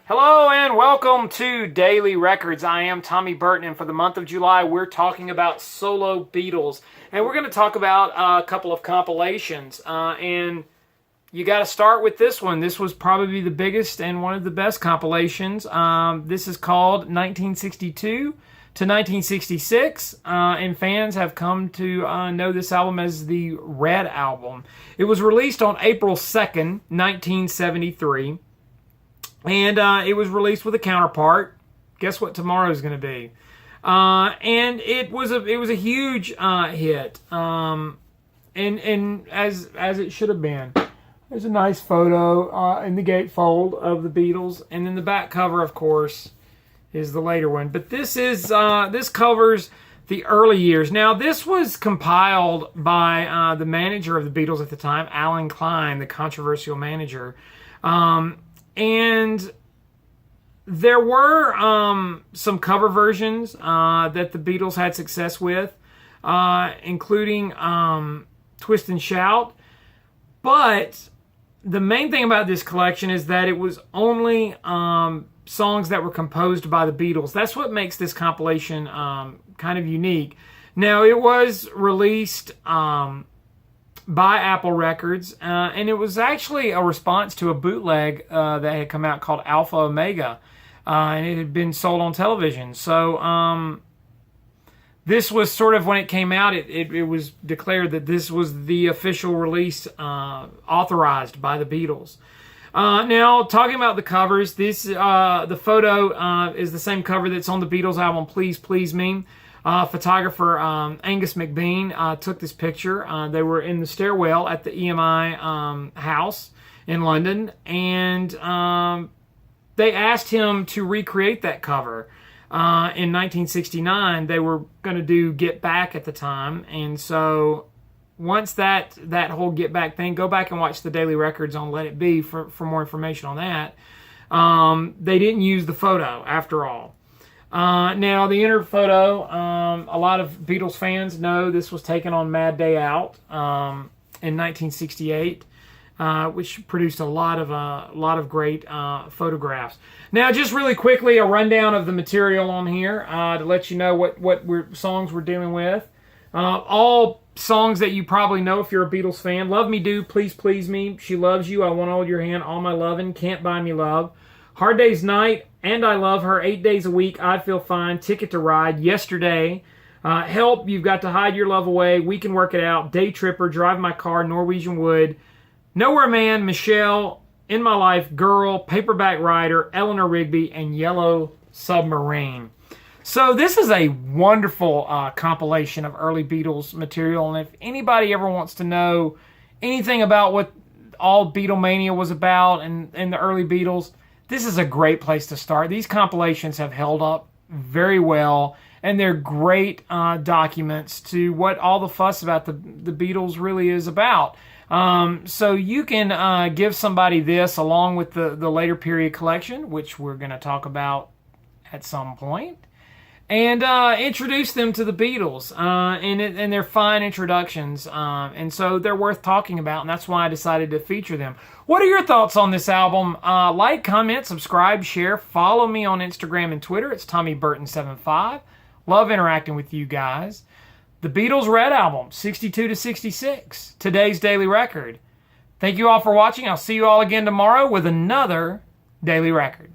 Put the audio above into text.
Hello and welcome to Daily Records. I am Tommy Burton, and for the month of July, we're talking about solo Beatles. And we're going to talk about a couple of compilations. And you got to start with this one. This was probably the biggest and one of the best compilations. This is called 1962 to 1966, and fans have come to know this album as the Red Album. It was released on April 2nd, 1973. And it was released with a counterpart. Guess what tomorrow is going to be? And it was a huge hit. And as it should have been. There's a nice photo in the gatefold of the Beatles, and then the back cover, of course, is the later one. But this is this covers the early years. Now, this was compiled by the manager of the Beatles at the time, Alan Klein, the controversial manager. And there were some cover versions that the Beatles had success with, including Twist and Shout. But the main thing about this collection is that it was only songs that were composed by the Beatles. That's what makes this compilation kind of unique. Now, it was released by Apple Records, and it was actually a response to a bootleg that had come out called Alpha Omega, and it had been sold on television. So this was sort of, when it came out, it was declared that this was the official release authorized by the Beatles. Now, talking about the covers, the photo is the same cover that's on the Beatles album Please Please Me. Photographer Angus McBean took this picture. They were in the stairwell at the EMI house in London, and they asked him to recreate that cover. In 1969, they were going to do Get Back at the time, and so once that whole Get Back thing, go back and watch the Daily Records on Let It Be for more information on that. They didn't use the photo after all. Now, the inner photo, a lot of Beatles fans know this was taken on Mad Day Out in 1968, which produced a lot of great photographs. Now, just really quickly, a rundown of the material on here to let you know what songs we're dealing with. All songs that you probably know if you're a Beatles fan. Love Me Do, Please Please Me, She Loves You, I Want to Hold Your Hand, All My Lovin', Can't Buy Me Love, Hard Day's Night, And I Love Her, 8 Days a Week, I Feel Fine, Ticket to Ride, Yesterday, Help, You've Got to Hide Your Love Away, We Can Work It Out, Day Tripper, Drive My Car, Norwegian Wood, Nowhere Man, Michelle, In My Life, Girl, Paperback Writer, Eleanor Rigby, and Yellow Submarine. So this is a wonderful compilation of early Beatles material, and if anybody ever wants to know anything about what all Beatlemania was about and the early Beatles, this is a great place to start. These compilations have held up very well, and they're great documents to what all the fuss about the Beatles really is about. So you can give somebody this along with the later period collection, which we're going to talk about at some point, and introduce them to the Beatles and their fine introductions. And so they're worth talking about, and that's why I decided to feature them. What are your thoughts on this album? Like, comment, subscribe, share, follow me on Instagram and Twitter. It's TommyBurton75. Love interacting with you guys. The Beatles Red Album, 62 to 66, today's Daily Record. Thank you all for watching. I'll see you all again tomorrow with another Daily Record.